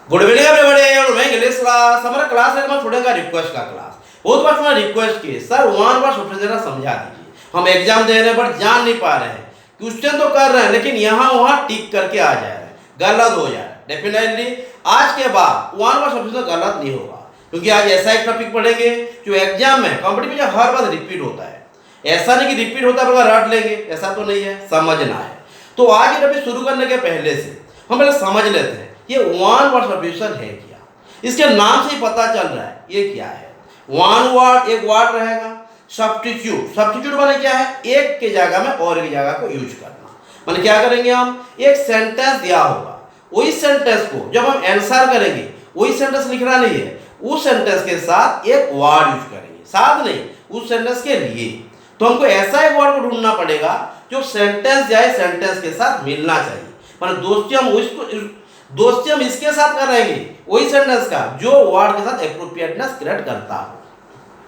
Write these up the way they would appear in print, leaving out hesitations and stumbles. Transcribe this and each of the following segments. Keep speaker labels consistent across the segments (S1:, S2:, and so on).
S1: Good evening everybody और मैं English class हमारा क्लास है हमारा स्टूडेंट का रिक्वेस्ट का क्लास। बहुत बार मैं रिक्वेस्ट की सर वन बार सबसे ज़्यादा समझा दीजिए, हम एग्जाम दे रहे हैं बट जान नहीं पा रहे हैं, क्वेश्चन तो कर रहे हैं लेकिन यहाँ वहाँ टिक करके आ जा रहे हैं, गलत हो जा रहा है। डेफिनेटली आज के बाद वन बार सबसे ज़्यादा गलत नहीं होगा, क्योंकि आज ऐसा एक टॉपिक पढ़ेंगे जो एग्जाम में कॉम्पिटिटिव में हर बार रिपीट होता है। ऐसा नहीं कि रिपीट होता है रट लेंगे, ऐसा तो नहीं है, समझना है। तो आज ये टॉपिक शुरू करने के पहले से हम पहले समझ लेते हैं ये वन वर्ड सब्स्टिट्यूशन है क्या। इसके नाम से ही पता चल रहा है ये क्या है। वन वर्ड एक वर्ड रहेगा, सब्स्टिट्यूट सब्स्टिट्यूट माने क्या है, एक के जगह में और एक जगह को यूज करना। माने क्या करेंगे हम, एक सेंटेंस दिया होगा, वही सेंटेंस को जब हम आंसर करेंगे वही सेंटेंस लिखना नहीं है, उस सेंटेंस के साथ एक वर्ड यूज करेंगे, साथ नहीं उस सेंटेंस के लिए। तो हमको ऐसा एक वर्ड को ढूंढना पड़ेगा जो सेंटेंस जाए सेंटेंस के साथ मिलना चाहिए। माने दोस्ती हम इसके साथ करेंगे वही सेंटेंस का जो वर्ड के साथ एप्रोप्रिएटनेस क्रिएट करता हो।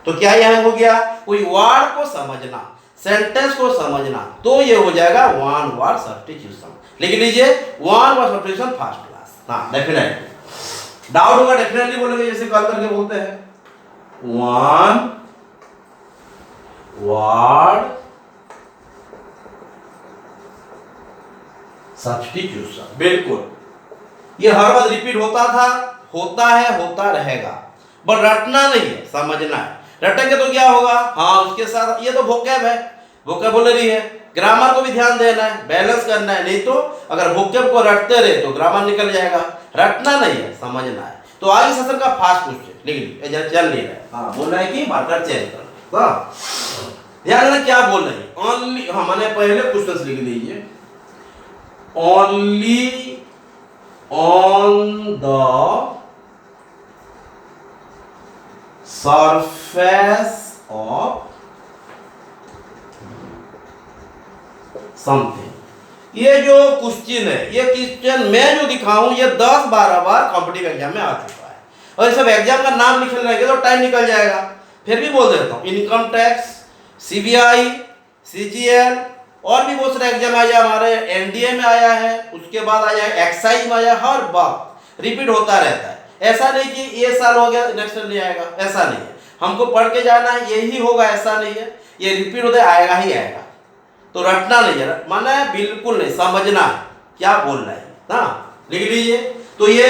S1: तो क्या यह हो गया, कोई वर्ड को समझना, सेंटेंस को समझना, तो ये हो जाएगा वन वर्ड सब्स्टिट्यूशन। लिख लीजिए one word substitution first class. हाँ डेफिनेटली डाउट होगा, डेफिनेटली बोलेंगे, जैसे कॉल करके बोलते हैं वन वर्ड सब्स्टिट्यूशन। बिल्कुल ये हर बार रिपीट होता था, होता है, होता रहेगा, बट रटना नहीं है, समझना है। रटेंगे तो क्या होगा, हाँ उसके साथ ये तो वोकैब है, वोकैबुलरी है, ग्रामर को भी ध्यान देना है, बैलेंस करना है। नहीं तो अगर वोकैब को रटते रहे तो ग्रामर निकल जाएगा। रटना नहीं है, समझना है। तो आगे सेशन का फास्ट क्वेश्चन लिख लीजिए, चल नहीं रहा है। हाँ बोल रहा है कि मार्कर चेंज कर, हाँ ध्यान रखना क्या बोल रहे हैं। ओनली, हाँ मैंने पहले क्वेश्चन लिख लीजिए, only on the surface of something। ये जो क्वेश्चन है, ये क्वेश्चन मैं जो दिखाऊं ये 10-12 बार कॉम्पिटिटिव एग्जाम में आ चुका है, और ये सब एग्जाम का नाम लिखने लगे तो टाइम निकल जाएगा। फिर भी बोल देता हूँ, इनकम टैक्स, सीबीआई, सीजीएल और भी बहुत सारे एग्जाम आया, हमारे एनडीए में आया है, उसके बाद आया एक्साइज में आया, हर बार रिपीट होता रहता है। ऐसा नहीं कि ये साल हो गया नेक्स्ट साल नहीं आएगा, ऐसा नहीं है। हमको पढ़ के जाना है, यही होगा, ऐसा नहीं है, ये रिपीट होता आएगा ही आएगा। तो रटना नहीं है, माना बिल्कुल नहीं, समझना है क्या बोल रहा है। हाँ लिख लीजिए। तो ये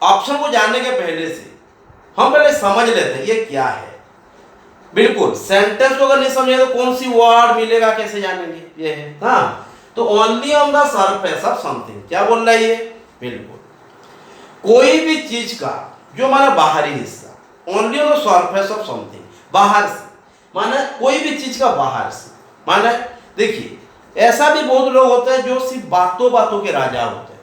S1: ऑप्शन को जानने के पहले से हम पहले समझ लेते हैं ये क्या है। बिल्कुल सेंटेंस को अगर नहीं समझे तो कौन सी वर्ड मिलेगा, कैसे जानेंगे, ये है। हाँ तो only on the surface of something, क्या बोल रहा है ये, बिल्कुल कोई भी चीज का जो हमारा बाहरी हिस्सा, only on the surface of something, बाहर से, माने कोई भी चीज का बाहर से। माने देखिए ऐसा भी बहुत लोग होते हैं जो सिर्फ बातों बातों के राजा होते हैं,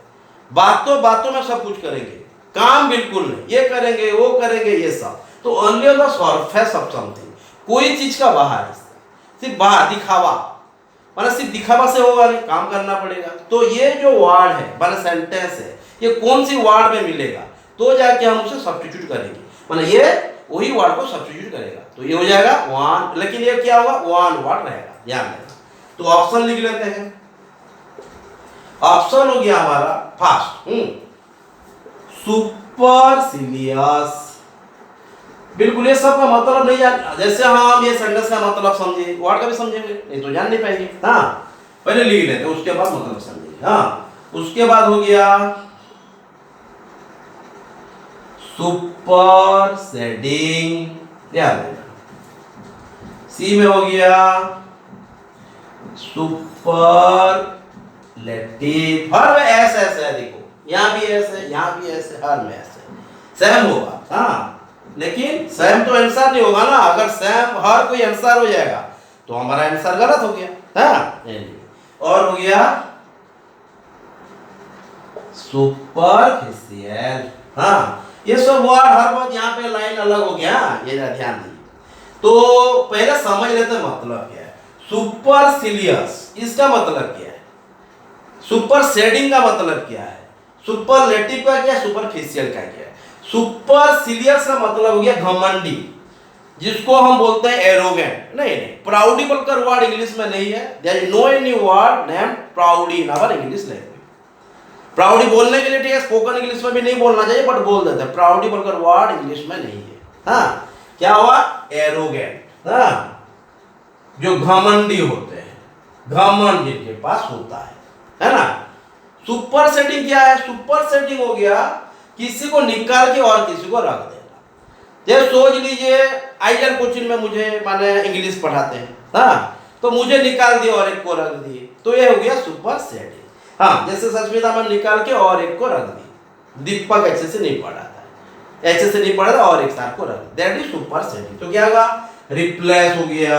S1: बातों बातों में सब कुछ करेंगे, काम बिल्कुल नहीं, ये करेंगे वो करेंगे ये सब। तो only on the surface of something, कोई चीज का बाहर हिस्सा, सिर्फ बाहर दिखावा, मतलब सिर्फ दिखावा से होगा नहीं, काम करना पड़ेगा। तो ये जो वर्ड है मतलब सेंटेंस है, ये कौन सी वर्ड में मिलेगा तो जाके हम उसे सब्स्टिट्यूट करेंगे, मतलब ये वही वर्ड को सब्स्टिट्यूट करेगा। तो ये हो जाएगा वन, लेकिन ये क्या होगा, वन वर्ड रहेगा, ध्यान रखना। तो ऑप्शन लिख लेते हैं। ऑप्शन हो गया हमारा फर्स्ट, सुपरसिलियस। बिल्कुल ये सब का मतलब नहीं जान, जैसे हम ये सेंटेंस का मतलब समझे, वर्ड का भी समझेंगे, नहीं तो जान नहीं पाएंगे। हाँ पहले लिख लेते हैं, उसके बाद मतलब समझेंगे। हाँ उसके बाद हो गया सुपर सेडिंग, ध्यान देना। सी में हो गया सुपरलेटिव, हर में ऐसे ऐसे है, देखो यहाँ भी ऐसे, यहाँ भी ऐसे, हर में ऐसे सेम होगा। हाँ लेकिन सेम तो आंसर नहीं होगा ना, अगर सेम हर कोई आंसर हो जाएगा तो हमारा आंसर गलत हो गया। हाँ और हो गया सुपरफिशियल। हाँ ये सब वर्ड हर बार यहाँ पे लाइन अलग हो गया, ये ध्यान दीजिए। तो पहले समझ लेते मतलब क्या है। सुपरसिलियस इसका मतलब क्या है, सुपर सेडिंग का मतलब क्या है, सुपरलेटिव का क्या है, सुपरफिशियल का क्या है। सुपरसिलियस का मतलब हो गया घमंडी, जिसको हम बोलते हैं एरोगेंट। नहीं प्राउडी बोलकर वर्ड इंग्लिश में नहीं है, there is no any word name proudy in our English language. Proudy बोलने के लिए ठीक है, स्पोकन इंग्लिश में भी नहीं बोलना चाहिए बट बोल देते हैं। प्राउडी बोलकर वर्ड इंग्लिश में नहीं है। हाँ, क्या हुआ? एरोगेंट। हाँ, जो घमंडी होते हैं, घमंड जिनके पास होता है ना। सुपर सेटिंग क्या है? सुपर सेटिंग हो गया किसी को निकाल के और किसी को रख देना। जैसे सोच लीजिए आइडियल कोचिंग में मुझे माने इंग्लिश पढ़ाते हैं, हाँ, तो मुझे निकाल दिए और एक को रख दिए, तो ये हो गया सुपर सेटिंग। हाँ, जैसे सस्मिता मैम निकाल के और एक को रख दी, दीपक अच्छे से नहीं पढ़ा था, अच्छे से नहीं पढ़ा था और एक साथ को रख, दैट इज सुपर सेटिंग। तो क्या होगा? रिप्लेस हो गया।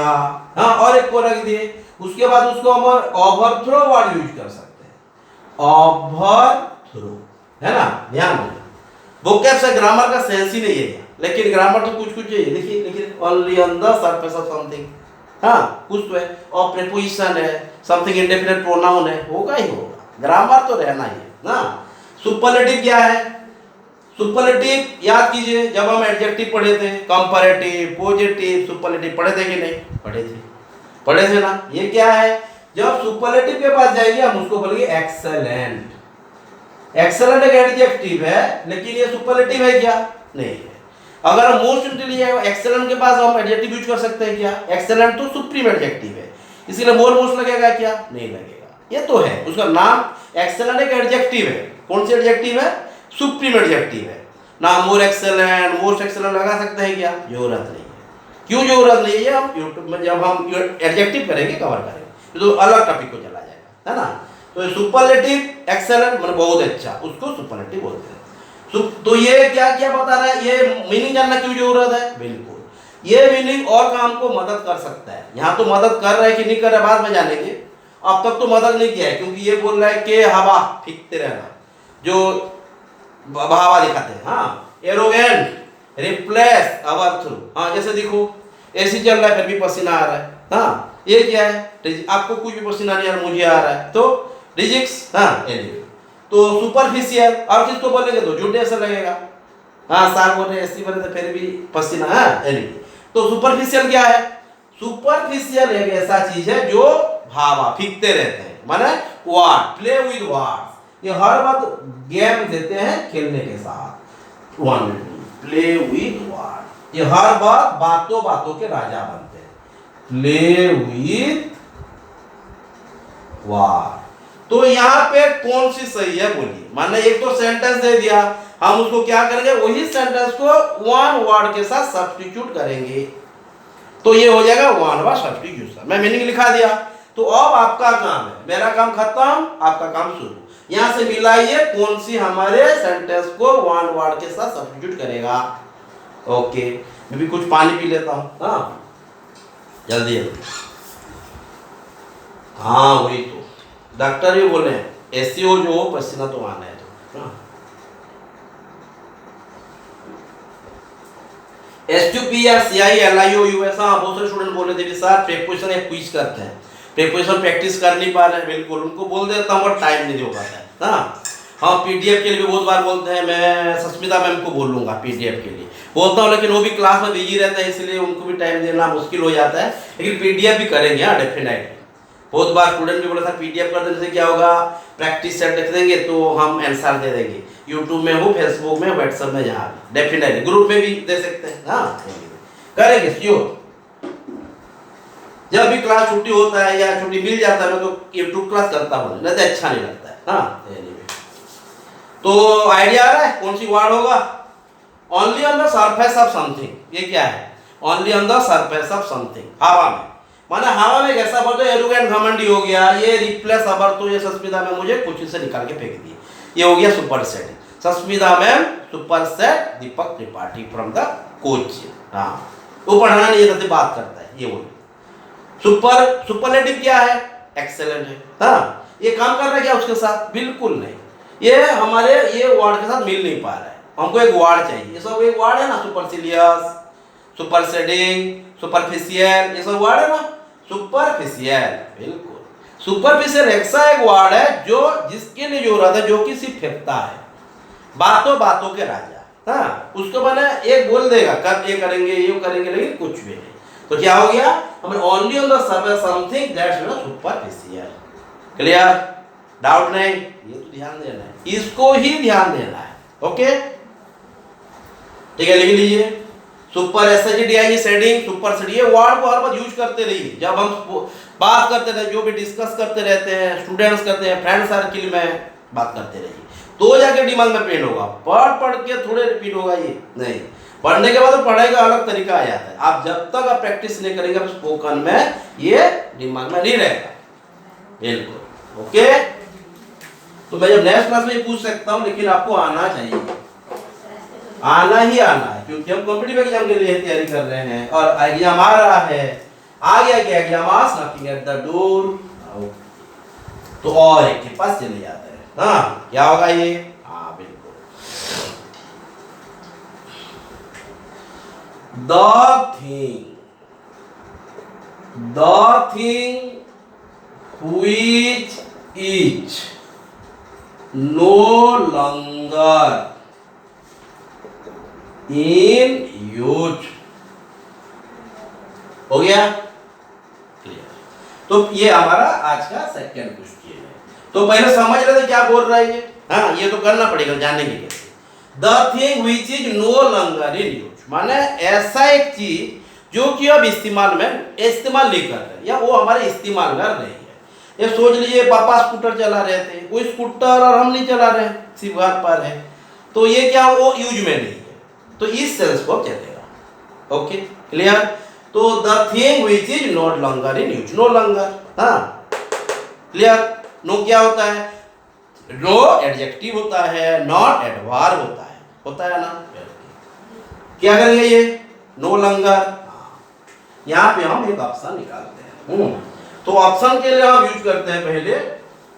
S1: हाँ, और एक को रख दिए, उसके बाद उसको हम ओवरथ्रो वर्ड यूज कर सकते हैं, ओवरथ्रो, है ना। ध्यान देना, वोकैब से ग्रामर का सेंस ही नहीं है, लेकिन ग्रामर तो कुछ कुछ है। देखिए only on the surface of something, हाँ, कुछ तो है, और प्रीपोजिशन है, समथिंग इंडेफिनिट प्रोनाउन है, होगा ही होगा, ग्रामर तो रहना ही है ना। सुपरलेटिव क्या है? सुपरलेटिव याद कीजिए, जब हम एडजेक्टिव पढ़े थे, कंपैरेटिव, पॉजिटिव, सुपरलेटिव पढ़े थे कि नहीं? पढ़े थे ना। ये क्या है? जब सुपरलेटिव के पास जाएंगे हम उसको बोलेंगे एक्सेलेंट। एक्सेलेंट एक एडजेक्टिव है, लेकिन ये सुपरलेटिव है क्या? नहीं है। अगर मोस्ट इंटेलिजेंट, एक्सेलेंट के पास हम एडजेक्टिव यूज कर सकते हैं क्या? एक्सेलेंट तो सुप्रीम एडजेक्टिव है, इसीलिए मोर मोस्ट लगेगा क्या? नहीं लगेगा। ये तो है, उसका नाम एक्सेलेंट एक एडजेक्टिव है। कौन सी एडजेक्टिव है? सुप्रीम एडजेक्टिव है ना। मोर एक्सेलेंट, मोस्ट एक्सेलेंट लगा सकते हैं क्या? जरूरत नहीं है। क्यों जरूरत नहीं है? हम यूट्यूब में जब हम एडजेक्टिव करेंगे, कवर करेंगे, तो अलग टॉपिक को चला जाएगा, है ना। तो सुपरलेटिव एक्सेलेंट मतलब बहुत अच्छा, उसको सुपरलेटिव बोलते हैं। तो ये क्या क्या बता रहा है? ये मीनिंग जानना क्यों जरूरत है? बिल्कुल, ये मीनिंग और काम को मदद कर सकता है। यहाँ तो मदद कर रहा है कि नहीं कर रहा है बाद में जानेंगे, अब तक तो मदद नहीं किया है, क्योंकि ये बोल रहा है कि हवा फेंकते रहना, जो हवा दिखाते हैं। हाँ, एरोगेंट, रिप्लेस, ओवरथ्रो। हाँ, जैसे देखो एसी चल रहा है फिर भी पसीना आ रहा है। हाँ, ये क्या है? आपको कुछ भी पसीना नहीं आ रहा, मुझे आ रहा है, तो रिजिक्स। हाँ, एलिवेट। तो सुपरफिशियल, और किसको बोलेंगे तो झूठ ऐसा लगेगा। हाँ, सार बोल रहे एसी बोले तो फिर भी पसीना। हाँ, एलिवेट। तो सुपरफिशियल क्या है? सुपरफिशियल एक ऐसा चीज है जो भावा फीकते रहते हैं, माने वर्ड, प्ले विद वर्ड्स। ये हर बात गेम देते हैं खेलने के साथ, वन प्ले विद वर्ड। ये हर बात बातों बातों के राजा बनते हैं, प्ले विद वर्ड। तो यहाँ पे कौन सी सही है बोलिए? माने एक तो सेंटेंस दे दिया, हम उसको क्या करेंगे? वही सेंटेंस को वन वर्ड के साथ सब्स्टिट्यूट करेंगे, तो ये हो जाएगा वन वर्ड सब्स्टिट्यूशन। मैं मीनिंग लिखा दिया, तो अब आपका काम है, मेरा काम खत्म, आपका काम शुरू। यहां से मिलाइए कौन सी हमारे सेंटेंस को वन वर्ड के साथ सब्स्टिट्यूट करेगा। ओके, मैं भी कुछ पानी पी लेता हूं। हाँ, जल्दी जल्दी। हाँ, वही तो डॉक्टर भी बोले एससीओ जो हो पसीना तो आना है। तो हाँ, STUPRCILIO US। हाँ, बहुत सारे स्टूडेंट बोले थे सर प्रेपोजिशन एक क्विज करते हैं, प्रेपोजिशन प्रैक्टिस कर नहीं पा रहे हैं। बिल्कुल, उनको बोल देता हूँ, टाइम नहीं हो पाता है। हाँ हाँ, पीडीएफ के लिए भी बहुत बार बोलते हैं, मैं सस्मिता मैम को बोलूँगा पीडीएफ के लिए बोलता हूँ, लेकिन वो भी क्लास में बिजी रहता है, इसलिए उनको भी टाइम देना मुश्किल हो जाता है। लेकिन पीडीएफ भी करेंगे, हाँ डेफिनेटली। बहुत बार स्टूडेंट भी बोला था पीडीएफ कर देने से क्या होगा, प्रैक्टिस सेट लिख देंगे तो हम आंसर दे देंगे, यूट्यूब में हो, फेसबुक में, व्हाट्सएप में, जहाँ भी डेफिनेटली ग्रुप में भी दे सकते हैं। हाँ, करेंगे श्योर। जब भी क्लास छुट्टी होता है या छुट्टी मिल जाता है, मैं तो यूट्यूब क्लास करता हूँ, नहीं तो अच्छा नहीं लगता है। हाँ, तो आइडिया आ रहा है कौन सी वर्ड होगा? Only on the surface of something. ये क्या है? Only on the surface of something, हवा में। माना हवा में कैसा बोलते हैं? एरोगेंट, घमंडी हो गया। ये रिप्लेस अबर, तो ये सस्मिता में मुझे कुछ से निकाल के फेंक दिए, ये हो गया super set. Sasmita ma'am super set Deepak Tripathi from the coach. हाँ, वो पढ़ाना नहीं है, बात करता है, ये बोलिए। सुपरलेटिव क्या है? एक्सेलेंट है। हाँ, ये काम कर रहा है क्या उसके साथ? बिल्कुल नहीं, ये हमारे ये वर्ड के साथ मिल नहीं पा रहा है, हमको एक वर्ड चाहिए। ये सब एक वर्ड है ना, सुपरसिलियस, सुपर सेडिंग, सुपरफिशियल, ये सब वर्ड है ना। सुपरफिशियल, बिल्कुल सुपरफिशियल ऐसा एक वर्ड है जो जिसके लिए जरूरत है, जो कि सिर्फ फेंकता है, बातों बातों के राजा। हाँ, उसको मैंने एक बोल देगा, कब ये करेंगे, ये करेंगे, लेकिन कुछ भी नहीं। तो क्या हो गया? हमें only on the surface something that's superficial. Clear? Doubt नहीं, ये तो ध्यान देना है, इसको ही ध्यान देना है। ओके ठीक है, लिख लीजिए। सुपर एसएचडीआई शेडिंग, सुपर शेडिंग, ये वर्ड को हर बार यूज करते रहिए जब हम बात करते रहे, जो भी डिस्कस करते रहते हैं, स्टूडेंट्स करते हैं, फ्रेंड सर्किल में बात करते रहिए, तो जाके दिमाग में पेन होगा। पढ़ के थोड़े रिपीट होगा, ये नहीं, पढ़ने के बाद तो पढ़ाई का अलग तरीका आ जाता है। आप जब तक आप प्रैक्टिस नहीं करेंगे तो स्पोकन में ये दिमाग में नहीं रहेगा, बिल्कुल। ओके, तो मैं जब नेक्स्ट क्लास में ये पूछ सकता हूँ, लेकिन आपको आना चाहिए, आना ही आना है, क्योंकि हम कॉम्पिटिटिव एग्जाम के लिए तैयारी कर रहे हैं और एग्जाम आ रहा है, आ गया कि exam as knocking at the door, तो और एक के पास चले जाते हैं। हाँ, क्या होगा ये? हाँ बिल्कुल, the thing which is no longer in use। हो गया क्लियर? तो ये हमारा आज का सेकंड क्वेश्चन है। तो पहले समझ रहे थे क्या बोल रहा है ये? हाँ, ये तो करना पड़ेगा जानने के लिए। The thing which is no longer in use, माने ऐसा एक चीज जो कि अब इस्तेमाल नहीं कर रहे, या वो हमारे इस्तेमाल कर रही है। ये सोच लीजिए, पापा स्कूटर चला रहे थे, कोई स्कूटर और हम नहीं चला रहे, सिर्फ घर पर है, तो ये क्या वो यूज में नहीं है, तो इस सेंस को चलेगा। Okay clear? तो the thing which is not longer in use, no longer. हाँ क्लियर? नो क्या होता है? नो एडजेक्टिव होता है, नॉट एडवर्ब होता है ना। क्या करेंगे ये? No longer. यहाँ पे हम एक ऑप्शन निकालते हैं। तो ऑप्शन के लिए हम यूज करते हैं पहले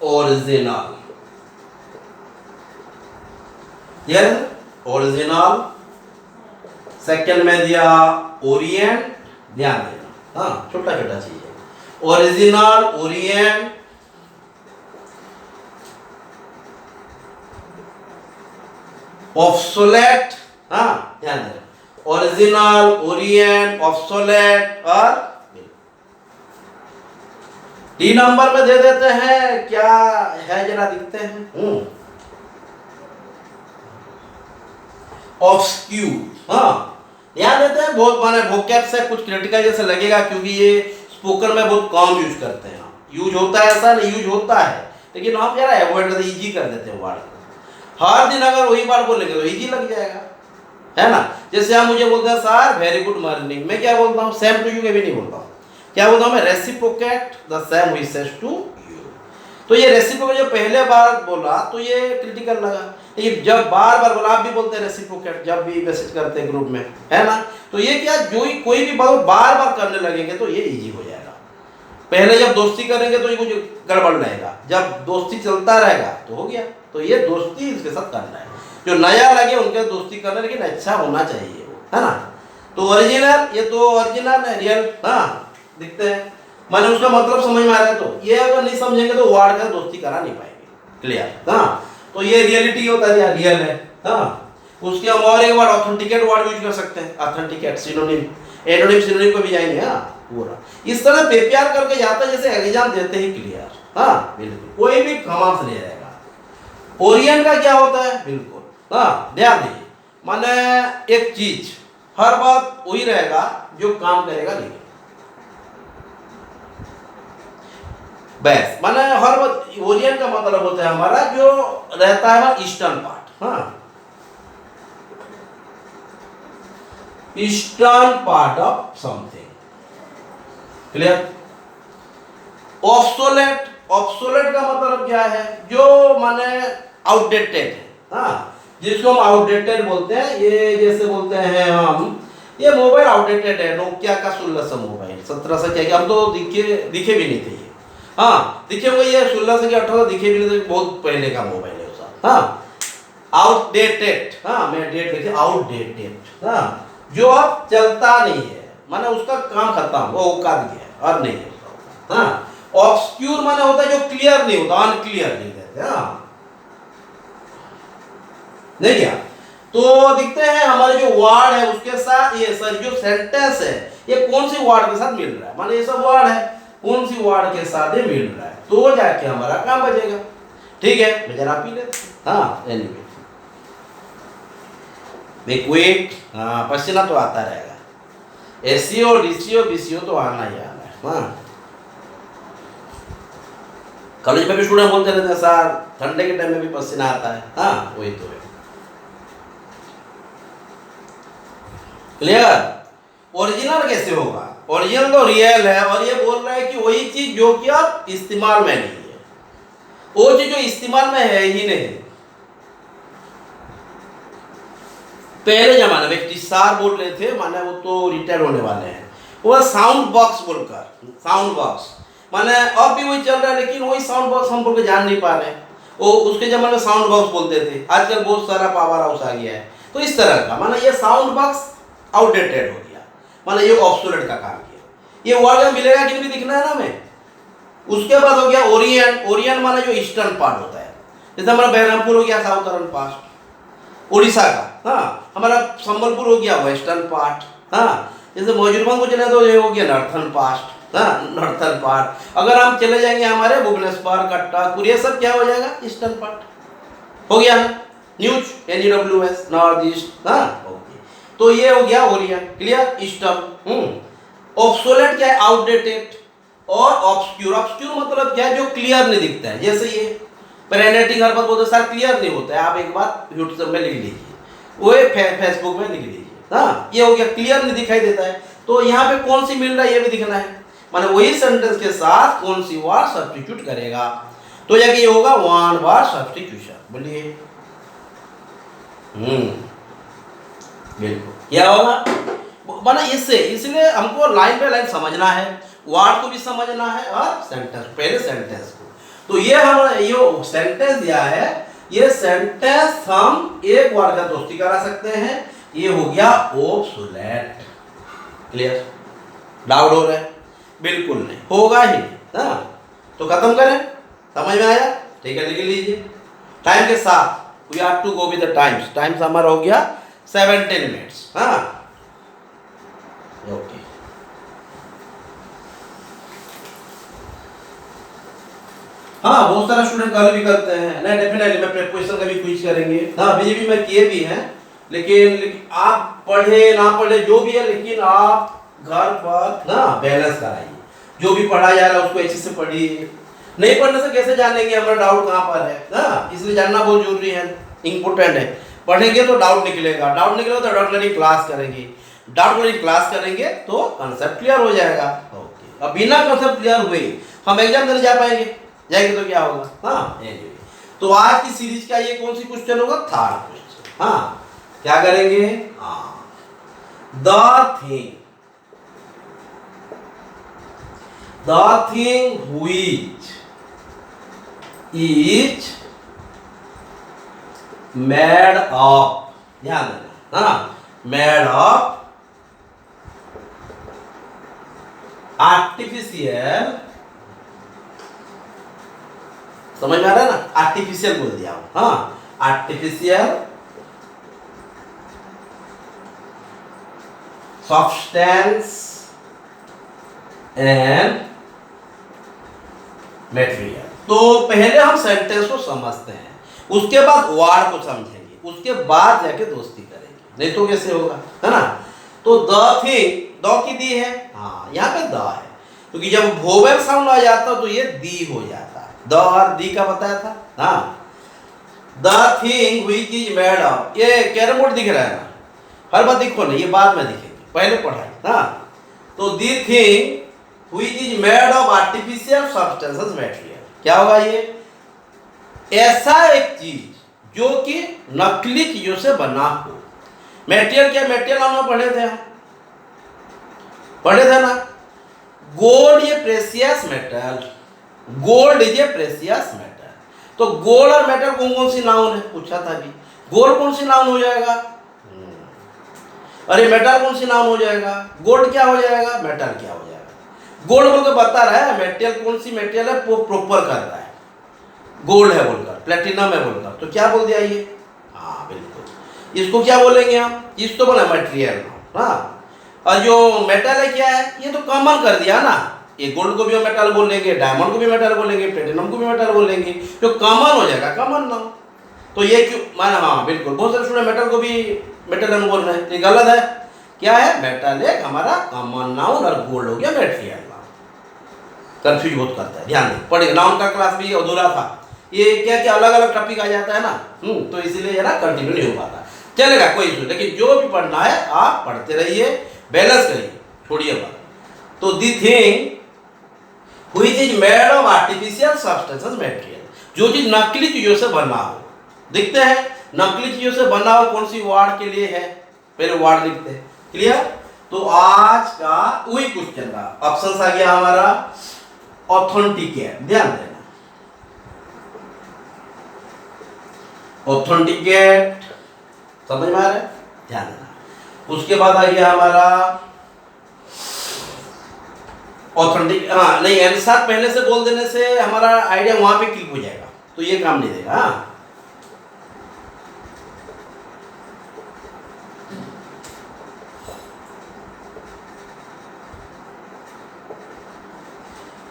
S1: ओरिजिनल, ओरिजिनल। सेकंड में दिया ओरिएंट, ध्यान देना, हाँ छोटा छोटा चीज है, ओरिजिनल, ओरिएंट, ऑब्सोलेट, हाँ ध्यान देना, ओरिजिनल, ओरिएंट, ऑब्सोलेट और डी नंबर में दे देते हैं, क्या है जरा दिखते हैं, ऑब्स्क्यूर। हाँ ध्यान देते हैं, बहुत माने वोकैब से कुछ क्रिटिकल जैसे लगेगा, क्योंकि ये स्पोकन में बहुत कम यूज करते हैं। यूज होता है ऐसा नहीं, यूज होता है, लेकिन हम यार अवॉइड करते, इजी कर देते हैं वर्ड को। हर दिन अगर वही वर्ड बोलेंगे तो इजी लग जाएगा, है ना। जैसे आप मुझे बोलते हैं सर वेरी गुड मॉर्निंग, मैं क्या बोलता हूँ? सेम टू यू कभी नहीं बोलता हूँ, क्या बोलता हूँ मैं? Reciprocate the same we says to you. तो ये रेसिप्रोकेट जो पहले बार बोला तो ये क्रिटिकल लगा, लेकिन जब बार बार बोला, आप भी बोलते हैं रेसिप्रोकेट जब भी मैसेज करते हैं ग्रुप में, है ना। तो ये क्या, जो ही कोई भी बात बार बार करने लगेंगे तो ये इजी हो जाएगा। पहले जब दोस्ती करेंगे तो ये कुछ गड़बड़ रहेगा, जब दोस्ती चलता रहेगा तो हो गया। तो ये दोस्ती इसके साथ करना है, जो नया लगे उनके दोस्ती करना, लेकिन अच्छा होना चाहिए वो, है ना। तो ओरिजिनल, ये तो ओरिजिनल है, रियल, हाँ दिखते हैं, माने उसका मतलब समझ में आ रहा है। तो ये अगर नहीं समझेंगे तो वर्ड का दोस्ती करा नहीं पाएंगे, क्लियर? हाँ, तो ये रियलिटी होता है, रियल है। हाँ, उसके हम और एक वर्ड ऑथेंटिकेट वर्ड यूज कर सकते हैं, ऑथेंटिकेट, सिनोनिम, एनोनिम, सिनोनिम को भी जाएंगे। हाँ पूरा इस तरह प्रिपेयर करके जाता है जैसे एग्जाम देते ही, क्लियर? हाँ बिल्कुल, कोई भी खमास नहीं रहेगा। ओरिएंट का क्या होता है? बिल्कुल, हाँ ध्यान दीजिए, माने एक चीज हर बात वही रहेगा जो काम करेगा, नहीं बस, माने हर बात। ओरिएंट का मतलब होता है हमारा जो रहता है हमारा ईस्टर्न पार्ट, हाँ eastern part of something, clear? Obsolete, obsolete का मतलब क्या है? जो माने आउटडेटेड है, हाँ जिसको हम आउटडेटेड बोलते हैं। ये जैसे बोलते हैं हम, ये मोबाइल आउटडेटेड है, नोकिया का 1600 मोबाइल, 1700 क्या, हम तो दिखे भी नहीं थे ये, हाँ दिखे हुए, ये 1600 के 1800 दिखे भी नहीं थे, बहुत पहले का मोबाइल है उसका। हाँ आउटडेटेड, हाँ मैं डेट लिखे, आउटडेटेड, हाँ जो अब चलता नहीं है, माने उसका काम खत्म, वो औकात गया और नहीं है। हाँ ऑब्स्क्यूर माने होता है जो क्लियर नहीं होता, अनक्लियर नहीं कहते। हाँ नहीं क्या, तो दिखते हैं हमारे जो वर्ड है उसके साथ, ये सर जो सेंटेंस है ये कौन सी वर्ड के साथ मिल रहा है, माने ये सब वर्ड है, कौन सी वर्ड के साथ ये मिल रहा है, तो जाके हमारा काम बचेगा। ठीक है, मैं जरा पी लेते। हाँ एनीवे, लिक्विड, हाँ पसीना तो आता रहेगा, एसीओ डीसीओ बीसीओ तो आना ही आना है। हाँ कॉलेज में भी स्टूडेंट बोलते रहते हैं सर ठंडे के टाइम में भी पसीना आता है। हाँ वही तो है। क्लियर? ओरिजिनल कैसे होगा? ओरिजिनल तो रियल है, और ये बोल रहा है कि वही चीज जो कि अब इस्तेमाल में नहीं है, वो चीज जो इस्तेमाल में है ही नहीं। पहले जमाने में टीसार बोल रहे थे, माने वो तो रिटायर होने वाले हैं, वो साउंड बॉक्स बोलकर, साउंड बॉक्स माने अब भी वही चल रहा है, लेकिन वही साउंड बॉक्स हम बोल के जान नहीं पा रहे। वो उसके जमाने में साउंड बॉक्स बोलते थे, आजकल बहुत सारा पावर हाउस आ गया है। तो इस तरह का माना ये साउंड बॉक्स आउटडेटेड हो गया, माना ये ऑब्सोलेट का काम किया। ये वर्ड मिलेगा कि नहीं दिखना है ना हमें। उसके बाद हो गया ओरिएंट। ओरिएंट माना जो ईस्टर्न पार्ट होता है, जैसे हमारा बहरमपुर हो गया साउथर्न पार्ट उड़ीसा का। हाँ हमारा संबलपुर हो गया वेस्टर्न पार्ट। हाँ जैसे मौजूदभंग को चले तो ये हो गया नॉर्थर्न पार्ट। हाँ नॉर्थर्न पार्ट। अगर हम चले जाएंगे हमारे भुवनेश्वर कटक ये सब क्या हो जाएगा? ईस्टर्न पार्ट हो गया। News NEWS north east. हाँ ओके, तो ये हो गया ओरिएंट। क्लियर? ईस्टर्न। ऑब्सोलेट क्या है? आउटडेटेड। और ऑब्सक्यूर, ऑब्सक्यूर मतलब क्या है? जो क्लियर नहीं दिखता है। जैसे ये पेरेनेटिंग हर बात बोलते सर क्लियर नहीं होता है, आप एक बार यूट्यूब में लिख लीजिए, वो फेसबुक में लिख लीजिए। हाँ ये हो गया, क्लियर नहीं दिखाई देता है। तो यहाँ पे कौन सी मिल रहा है ये भी दिखना है, माने वही सेंटेंस के साथ कौन सी वर्ड सब्स्टिट्यूट करेगा, तो जाके ये होगा वन वर्ड सब्स्टिट्यूशन। बोलिए। बिल्कुल क्या होगा माना इससे, इसलिए हमको लाइन पे लाइन समझना है, वर्ड को भी समझना है और सेंटेंस, पहले सेंटेंस को। तो ये हम ये सेंटेंस दिया है, ये सेंटेंस हम एक वर्ड का दोस्ती करा सकते हैं। ये हो गया ऑब्सोलेट। क्लियर? डाउट हो रहा है? बिल्कुल नहीं, होगा ही नहीं। हाँ तो खत्म करें, समझ में आया? ठीक है, लिख लीजिए टाइम के साथ। We have to go with the times. Times हमारा हो गया 17 मिनट्स। हाँ ओके। हाँ बहुत सारा स्टूडेंट कल भी करते हैं। नहीं डेफिनेटली मैं प्रिपरेशन का भी क्विज करेंगे। हाँ बीजेपी में किए भी हैं, लेकिन आप पढ़े ना पढ़े जो भी है, लेकिन आप घर पर ना बैलेंस कराइए। जो भी पढ़ा जा रहा है उसको अच्छे से पढ़िए। नहीं पढ़ने से कैसे जानेंगे हमारा डाउट कहाँ पर है? ना इसलिए जानना बहुत जरूरी है, इंपॉर्टेंट है। पढ़ेंगे तो डाउट निकलेगा, डाउट निकलेगा तो डाउट क्लियरिंग क्लास करेंगे, डाउट क्लियरिंग क्लास करेंगे तो कंसेप्ट क्लियर हो जाएगा। ओके, अब बिना कंसेप्ट क्लियर हुए हम एग्जाम देने जा पाएंगे? जाएंगे तो क्या होगा? हाँ तो आज की सीरीज का ये कौन सी क्वेश्चन होगा? Third question. हाँ क्या करेंगे? हाँ the thing which is made of, ध्यान देना। हाँ मेड ऑफ आर्टिफिशियल, समझ में आ रहा है ना? आर्टिफिशियल बोल दिया। हाँ आर्टिफिशियल सब्सटेंस एंड मटेरियल। तो पहले हम सेंटेंस को समझते हैं, उसके बाद वर्ड को समझेंगे, उसके बाद जाके दोस्ती करेंगे, नहीं तो कैसे होगा? है ना? तो द थिंग, द की दी है। हाँ यहाँ पे द है, क्योंकि जब वोवेल साउंड आ जाता तो ये दी हो जाता है। द और दी का बताया था। हाँ the thing which is made of, ये कैरम बोर्ड दिख रहा है ना? हर बात दिखो नहीं, ये बाद में दिखेगी, पहले पढ़ाई। हाँ तो the thing which is made of artificial substances material, क्या होगा? ये ऐसा एक चीज जो कि नकली चीजों से बना हो। मटेरियल क्या? मटेरियल हम पढ़े थे, पढ़े थे ना? गोल्ड ये precious metal, gold is a precious metal. तो गोल्ड और मेटल कौन कौन सी नाउन है? पूछा था अभी। गोल्ड कौन सी नाउन हो जाएगा? अरे मेटल कौन सी नाउन हो जाएगा? गोल्ड क्या हो जाएगा? मेटल क्या हो जाएगा? गोल्ड बोल के बता रहा है, मेटेरियल कौन सी मेटेरियल है वो प्रॉपर कर रहा है, गोल्ड है बोलकर, प्लेटिनम है बोलकर, तो क्या बोल दिया ये? हाँ बिल्कुल, इसको क्या बोलेंगे हम? इसको बोला मटेरियल। हाँ और जो मेटल है क्या है? ये तो कॉमन कर दिया ना, ये गोल्ड को भी हम मेटल बोल लेंगे, डायमंड को भी मेटल बोलेंगे, प्लेटिनम को भी मेटल बोलेंगे, जो कॉमन हो जाएगा कॉमन नाउन। तो ये क्यों माना, हाँ बिल्कुल, बहुत सारे स्टूडेंट मेटल को भी मेटल नाउन बोल रहे हैं, ये गलत है। क्या है, मेटल एक हमारा कॉमन नाउन और गोल्ड हो गया मेटेरियल नाउन। कंफ्यूज बहुत करता है, ध्यान दें, पढ़िए, नाउन का क्लास भी अधूरा था, ये क्या क्या अलग अलग टॉपिक आ जाता है ना, तो इसीलिए ना कंटिन्यू नहीं हो पाता। चलेगा कोई इशू, लेकिन जो भी पढ़ना है आप पढ़ते रहिए, बैलेंस करिए, छोड़िए बात। तो the thing which is made of artificial substances material, जो चीज नकली चीजों से बना हो, दिखते हैं नकली चीजों से बना हो, कौन सी वार्ड के लिए है, पहले वार्ड लिखते हैं, क्लियर। तो आज का वही क्वेश्चन का ऑप्शन आ गया हमारा ऑथेंटिकेट, ध्यान देना, ऑथेंटिकेट, समझ में आ रहा है, ध्यान देना। उसके बाद आ गया हमारा ऑथेंटिक, हाँ नहीं, आंसर पहले से बोल देने से हमारा आइडिया वहां पे क्लिक हो जाएगा, तो ये काम नहीं देगा। हाँ,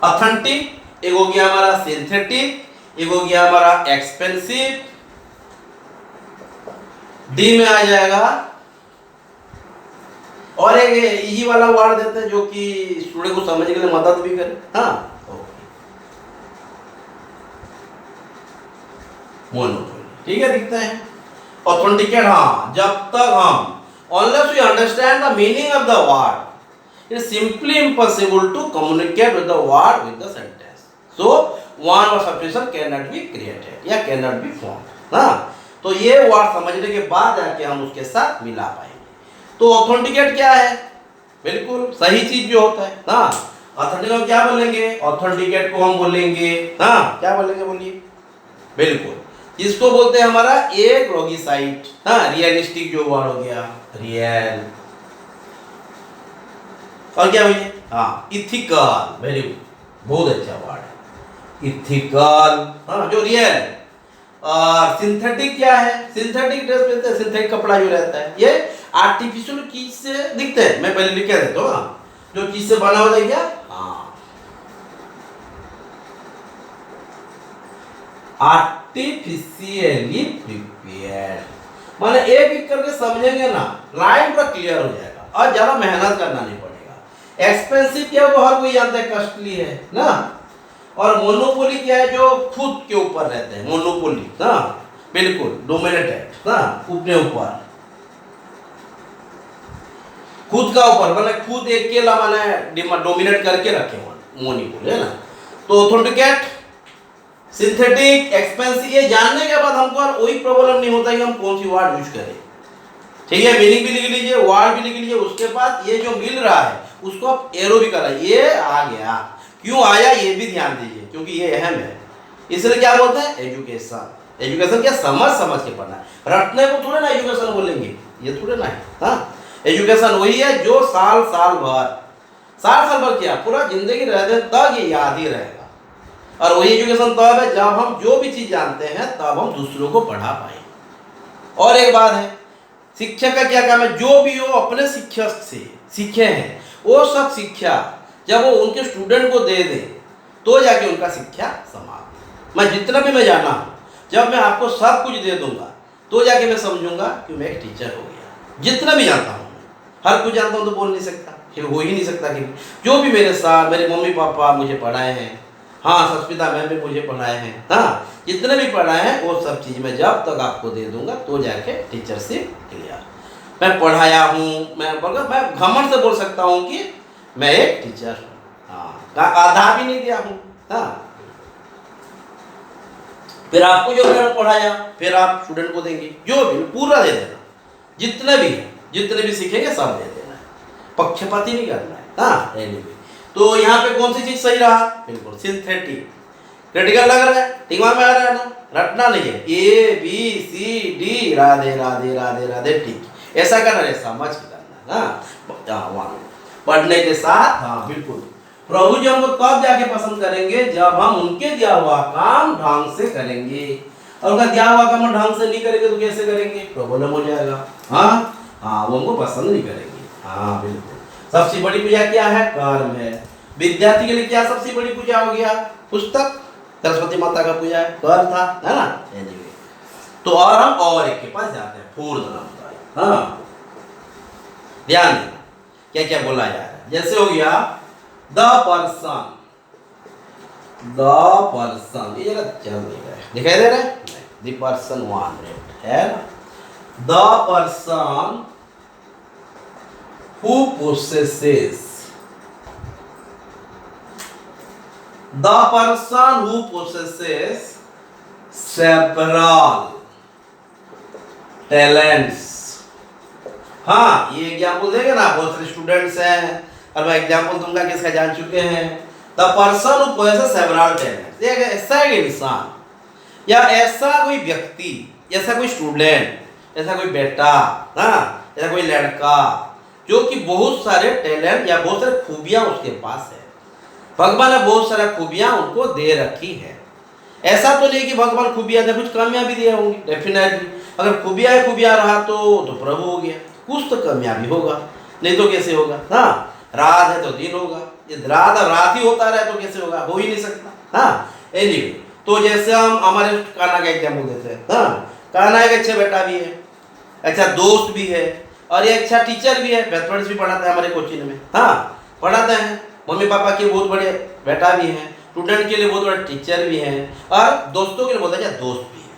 S1: ऑथेंटिक एक हो गया हमारा, सिंथेटिक एक हो गया हमारा, एक्सपेंसिव, डी में आ जाएगा, और एक इजी वाला वर्ड देते हैं जो कि स्टूडेंट को समझने के लिए मदद भी करे। हाँ, मोनोपोली, ठीक है, दिखते हैं ऑथेंटिकेट। हाँ, जब तक हम unless we understand the meaning of the word, it is simply impossible to communicate with the word with the sentence. So one word substitution cannot be created या cannot be formed. हाँ, तो ये word समझने के बाद जाके हम उसके साथ मिला पाएंगे। तो ऑथेंटिकेट क्या है, बिल्कुल सही चीज जो होता है। हाँ, ऑथेंटिकेट क्या बोलेंगे, ऑथेंटिकेट को हम बोलेंगे, हाँ क्या बोलेंगे, बोलिए, बिल्कुल इसको बोलते हैं हमारा एक लॉगिसाइट। हाँ, रियलिस्टिक जो वर्ड हो गया, रियल, और क्या भैया, हाँ इथिकल, वेरी गुड, बहुत अच्छा वर्ड है, इथिकल, हाँ जो रियल। और सिंथेटिक क्या है, सिंथेटिक ड्रेस पहनते हैं, सिंथेटिक कपड़ा जो रहता है, ये आर्टिफिशियल चीज से दिखते हैं, मैं पहले लिख के देता हूँ, हाँ जो चीज से बना होता है, क्या, हाँ आर्टिफिशियली प्रिपेयर्ड, माने एक एक करके समझेंगे ना, लाइन पूरा क्लियर हो जाएगा और ज्यादा मेहनत करना नहीं पड़ेगा। एक्सपेंसिव क्या है, वो हर कोई जानता है, कॉस्टली है ना। और मोनोपोली क्या है, जो खुद के ऊपर रहते हैं, मोनोपोली, हाँ बिल्कुल, डोमिनेटेड, हाँ अपने ऊपर, खुद का ऊपर, माने खुद एक अकेला माने डोमिनेट करके रखे हुए, मोनोपोली है ना। तो ऑथेंटिकेट, सिंथेटिक, एक्सपेंसिव, ये जानने के बाद हमको और वही प्रॉब्लम नहीं होता कि हम कौन सी वर्ड यूज करें, ठीक है, मीनिंग भी लिख लीजिए, वर्ड भी लिख लीजिए, उसके बाद ये जो मिल रहा है उसको आप एरो भी कराइए, ये आ गया, क्यों आया ये भी ध्यान दीजिए, क्योंकि ये अहम है। इसलिए क्या बोलते हैं, एजुकेशन, एजुकेशन क्या, समझ समझ के पढ़ना है, रटने को थोड़े ना एजुकेशन बोलेंगे, ये थोड़े ना है। हाँ, एजुकेशन वही है जो साल साल भर किया, पूरा जिंदगी रहते तक ये याद ही रहेगा। और वही एजुकेशन तब है जब हम जो भी चीज जानते हैं तब हम दूसरों को पढ़ा पाए। और एक बात है, शिक्षक का क्या काम है, जो भी वो अपने शिक्षक से सीखे हैं वो सब शिक्षा जब वो उनके स्टूडेंट को दे दे तो जाके उनका शिक्षा समाप्त। मैं जितना भी मैं जाना हूँ, जब मैं आपको सब कुछ दे दूंगा तो जाके मैं समझूंगा कि मैं एक टीचर हो गया। जितना भी जानता हूँ, हर कुछ जानता हूँ तो बोल नहीं सकता, फिर हो ही नहीं सकता कि जो भी मेरे साथ मेरे मम्मी पापा मुझे पढ़ाए हैं, हाँ सस्मिता मैम भी मुझे पढ़ाए हैं, हाँ जितने भी पढ़ाए हैं वो सब चीज़ मैं जब तक आपको दे दूंगा तो जाके टीचरशिप क्लियर। मैं पढ़ाया हूँ, मैं घमंड से बोल सकता हूँ कि मैं एक टीचर हूँ, हाँ आधा भी नहीं दिया हूँ। हाँ, फिर आपको जो मैंने पढ़ाया फिर आप स्टूडेंट को देंगे, जो भी पूरा दे देना, जितने भी सीखेंगे सब दे देना है, पक्षपाती नहीं करना है। हाँ anyway, तो यहाँ पे कौन सी चीज सही रहा, बिल्कुल सिंथेटिक। क्रिटिकल लग रहा है, दिमाग में आ रहा है ना, रटना नहीं है, A B C D Radhe Radhe Radhe Radhe, ठीक ऐसा करना है, समझ के करना है। हाँ, पढ़ने के साथ, हाँ बिल्कुल, प्रभु जी हमको तब जाके पसंद करेंगे जब हम उनके दिया हुआ काम ढंग से करेंगे, और उनका दिया हुआ काम ढंग से नहीं करेंगे तो कैसे करेंगे, प्रॉब्लम हो जाएगा। हाँ, वो हमको पसंद नहीं करेंगे। हाँ बिल्कुल, सबसे बड़ी पूजा क्या है, कर्म है। विद्यार्थी के लिए क्या सबसे बड़ी पूजा हो गया? पुस्तक। सरस्वती माता का पूजा कर था, है ना? anyway, तो और हम और एक के पास जाते हैं, पूर्णनाम। हाँ, ध्यान देना क्या क्या बोला जा रहा है। जैसे हो गया द पर्सन, द पर्सन, ये जरा चल नहीं रहा है, दिखाई दे रहा है? द पर्सन वांटेड है ना? The person who possesses, the person who possesses several talents। हाँ, ये एग्जाम्पल देंगे ना, बहुत सारे स्टूडेंट्स हैं और मैं एग्जाम्पल दूंगा किसका जान चुके हैं। The person who possesses several talents, ये ऐसा एक इंसान या ऐसा कोई व्यक्ति, ऐसा कोई स्टूडेंट, ऐसा कोई बेटा, हाँ, ऐसा कोई लड़का जो कि बहुत सारे टैलेंट या बहुत सारे खूबियां उसके पास है। भगवान ने बहुत सारा खूबियां उनको दे रखी है। ऐसा तो नहीं कि भगवान खूबियां दे, कुछ कमियां भी दिए होंगी डेफिनेटली। अगर खूबियां रहा तो प्रभु हो गया, कुछ तो कमियां भी होगा, नहीं तो कैसे होगा? हाँ, रात है तो दिन होगा, ये रात ही होता रहे तो कैसे होगा? हो ही नहीं सकता। हाँ, एनीवे, तो जैसे हम हमारे कान्हा का एग्जाम्पल देते हैं। हाँ, कान्हा एक अच्छा बेटा भी है, अच्छा दोस्त भी है और ये अच्छा टीचर भी है, मैथमेटिक्स भी पढ़ाता है हमारे कोचिंग में। हाँ, पढ़ाते हैं। मम्मी पापा के बहुत बड़े बेटा भी हैं, स्टूडेंट के लिए बहुत बड़े टीचर भी हैं और दोस्तों के लिए बहुत अच्छा दोस्त भी है।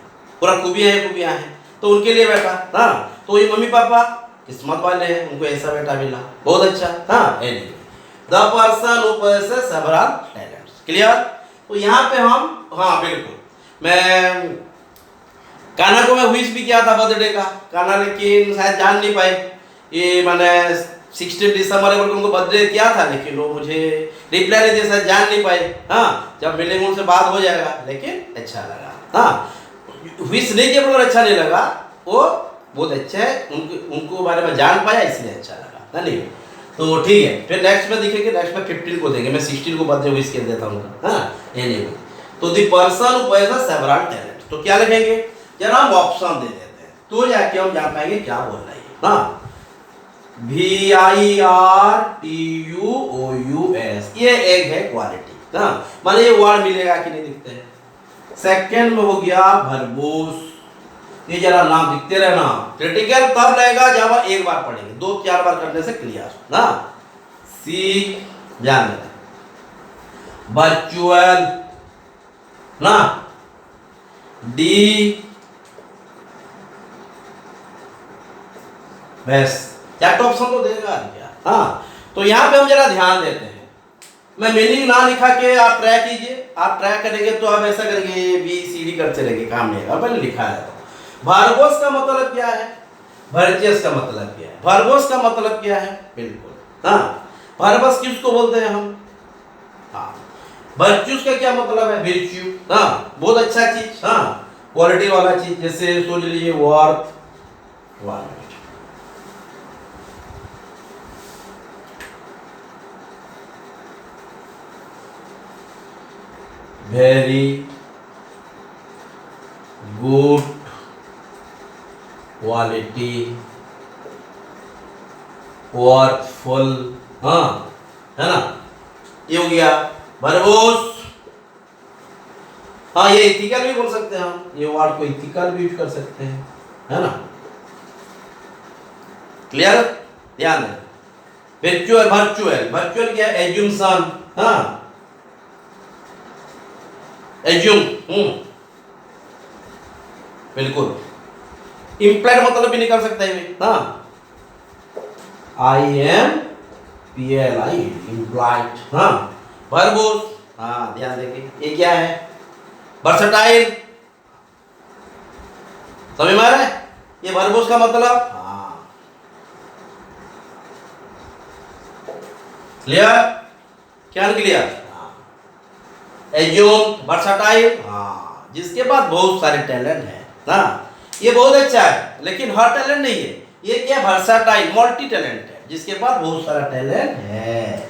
S1: पूरा खूबियाँ हैं तो उनके लिए बेटा। हाँ, तो ये मम्मी पापा किस्मत वाले हैं, उनको ऐसा बेटा मिला, बहुत अच्छा। हाँ, anyway, the person who possesses several talents, clear? तो यहाँ पे हम, हाँ बिल्कुल, मैं कान्हा को मैं विश भी किया था बर्थडे का, कान्हा लेकिन शायद जान नहीं पाए। ये मैंने 16 दिसंबर को उनको बर्थडे किया था, लेकिन वो मुझे रिप्लाई नहीं दिया, शायद जान नहीं पाए। हाँ, जब मिलेंगे उनसे बात हो जाएगा, लेकिन अच्छा लगा। हाँ, विश नहीं किया पर अच्छा नहीं लगा, वो बहुत अच्छा है, उनको बारे में जान पाया इसलिए अच्छा लगा, नहीं? तो ठीक है, फिर नेक्स्ट में दिखेंगे, नेक्स्ट में 15 को देंगे, मैं 16 को बर्थडे विश कर देता हूँ। हाँ, एनीवे, तो the person who possesses several talents, तो क्या लिखेंगे? जरा हम ऑप्शन दे देते हैं तो जाके हम जान पाएंगे क्या बोल रही है। हाँ, VIRTUOUS, ये एक है क्वालिटी। हाँ, माने ये वर्ड मिलेगा कि नहीं दिखते हैं। सेकंड में हो गया वर्बोस, ये जरा नाम दिखते रहना, क्रिटिकल तब रहेगा जब आप एक बार पढ़ेंगे, 2-4 बार करने से क्लियर ना। सी जान लेना, वर्चुअल ना, डी बस, चार ऑप्शन तो देगा क्या? हाँ, तो यहाँ पे हम जरा ध्यान देते हैं, मैं मीनिंग ना लिखा के आप ट्रैक कीजिए, आप ट्रैक करेंगे तो आप ऐसा करेंगे ABCD करते रहेंगे, काम नहीं होगा। मैंने लिखा है। वर्बोस का मतलब क्या है? वर्चस का मतलब क्या है? वर्बोस का मतलब क्या है? बिल्कुल, हाँ, वर्बस किसको बोलते हैं हम? हाँ, वर्चुस का क्या मतलब है? विर्च्यू। हाँ, बहुत अच्छा चीज, हाँ, क्वालिटी वाला चीज, जैसे सोच लीजिए worth one, very good quality, worthful. हाँ, है ना? ये हो गया वर्बोस। हाँ, ये इथिकल भी बोल सकते हैं हम, ये वर्ड को इथिकल भी यूज कर सकते हैं, है ना? क्लियर? ध्यान दें। वर्चुअल, वर्चुअल, वर्चुअल क्या है? एज्यूम्शन। हाँ, एज्यूम, बिल्कुल। इम्प्लाइड मतलब भी निकल सकता है। हाँ, IMPLI, इम्प्लाइड। हाँ, वर्बोस, हाँ ध्यान देंगे, ये क्या है? वर्सटाइल, समझ में आ रहा है? ये वर्बोस का मतलब। हाँ, क्लियर? क्या क्लियर? एज्यूम, वर्सटाइल, हाँ, जिसके पास बहुत सारे टैलेंट है। हाँ, ये बहुत अच्छा है, लेकिन हर टैलेंट नहीं है। ये क्या? वर्सटाइल, मल्टी टैलेंट है, जिसके पास बहुत सारा टैलेंट है,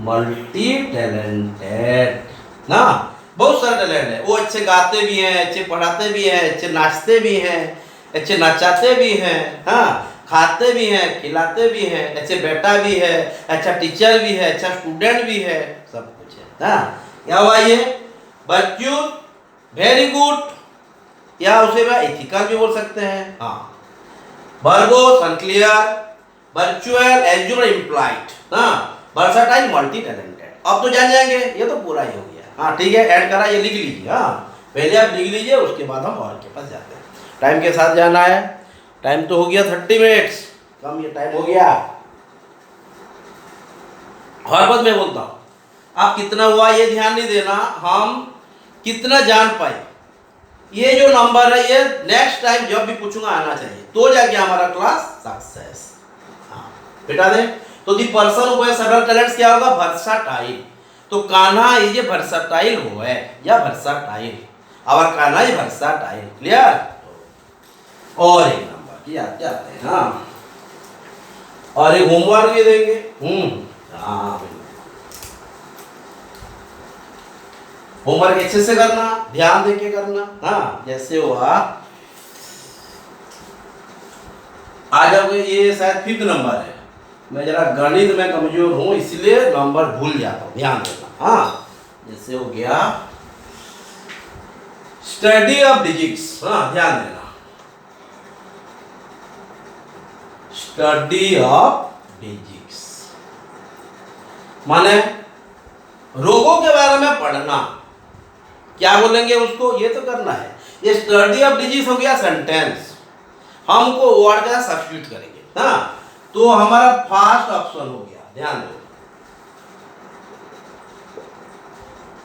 S1: मल्टी टैलेंटेड ना, बहुत सारा टैलेंट है। वो अच्छे गाते भी हैं, अच्छे पढ़ाते भी हैं, अच्छे नाचते भी हैं, अच्छे नचाते भी हैं। हाँ, खाते भी हैं, खिलाते भी हैं, अच्छे बेटा भी है, अच्छा टीचर भी है, अच्छा स्टूडेंट भी है, सब कुछ है। हाँ, क्या हुआ ये? बच्चू वेरी गुड, या उसे एथिकल भी बोल सकते हैं। हाँ, वर्बोस अनक्लियर, वर्चुअल, एजुअल, इम्प्लाइड, हाँ, वर्सटाइल, मल्टी टैलेंटेड। अब तो जान जाएंगे, ये तो पूरा ही हो गया। हाँ ठीक है, ऐड करा, ये लिख लीजिए। हाँ, पहले आप लिख लीजिए, उसके बाद हम और के पास जाते हैं। टाइम के साथ जाना है। टाइम तो हो गया 30 मिनट्स, कम ये टाइम हो गया। हर बात मैं बोलता हूँ, आप कितना हुआ ये ध्यान नहीं देना, हम कितना जान पाए, ये जो नंबर है ये नेक्स्ट टाइम जब भी पूछूंगा आना चाहिए, तो जाके हमारा क्लास सक्सेस। हाँ बेटा दे, तो दी पर्सन हुआ सेवरल टैलेंट्स क्या होगा? वर्सटाइल। तो कान्हा ये वर्सटाइल हो है या वर्सटाइल, और कान्हा ये वर्सटाइल। क्लियर? और एक नंबर की याद जाते हैं। हाँ, और एक होमवर्क भी देंगे। हाँ, होमवर्क अच्छे से करना, ध्यान देके करना। हाँ, जैसे हुआ आज अब ये शायद 5th नंबर है, मैं जरा गणित में कमजोर हूं इसलिए नंबर भूल जाता हूं, ध्यान देना। हाँ, जैसे हो गया स्टडी ऑफ डिजिट्स। हाँ, ध्यान देना, स्टडी ऑफ डिजिट्स माने रोगों के बारे में पढ़ना। क्या बोलेंगे उसको? ये तो करना है। ये स्टडी ऑफ डिजीज हो गया सेंटेंस, हमको वर्ड का सब्स्टिट्यूट करेंगे। हाँ, तो हमारा फर्स्ट ऑप्शन हो गया, ध्यान दो,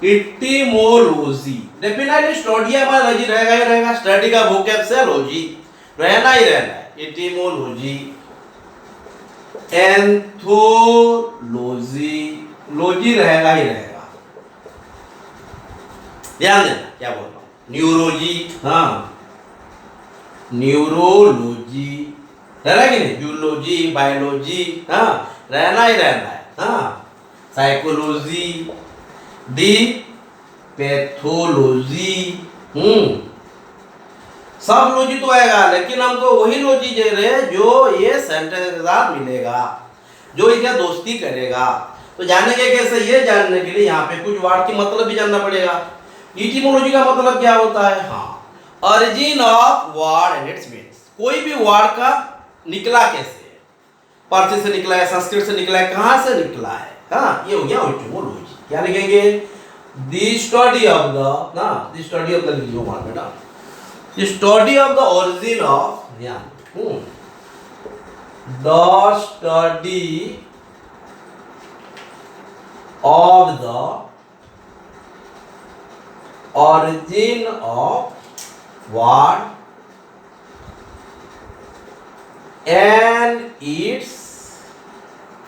S1: इटिमोलॉजी। डेफिनेटली स्टडी हमारा लॉजी रहेगा ही रहेगा, स्टडी का वोकैब से लॉजी रहना ही रहना है। इटिमोलॉजी, एंथोलॉजी, लॉजी रहेगा ही रहेगा। ध्यान देना क्या बोल रहा हूं, न्यूरोलॉजी। हाँ, न्यूरोलॉजी रहना कि नहीं, जूलॉजी, बायोलॉजी, हाँ रहना ही रहना है। हाँ, साइकोलॉजी, दी पैथोलॉजी, सब लॉजी तो आएगा, लेकिन हमको वही लॉजी दे रहे जो ये सेंटेंस के साथ मिलेगा, जो इसका दोस्ती करेगा। तो जानेंगे कैसे? ये जानने के लिए यहाँ पे कुछ वर्ड की मतलब भी जानना पड़ेगा। इटिमोलॉजी का मतलब क्या होता है? हाँ, origin of word and it's means. कोई भी वर्ड का निकला कैसे, पारसी से निकला है, संस्कृत से निकला है, कहाँ से निकला है। हाँ, ये हो गया इटिमोलॉजी। क्या लिखेंगे? द स्टडी ऑफ द, ना द स्टडी ऑफ द लिखियो मान बेटा, the study of the origin of, ध्यान, the study of the origin of word and its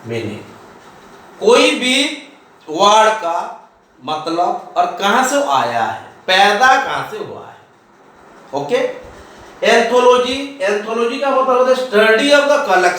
S1: meaning। कोई भी वर्ड का मतलब और कहां से आया है, पैदा कहां से हुआ है। ओके। एंथोलॉजी, एंथोलॉजी का मतलब होता है स्टडी ऑफ द कलेक्शन।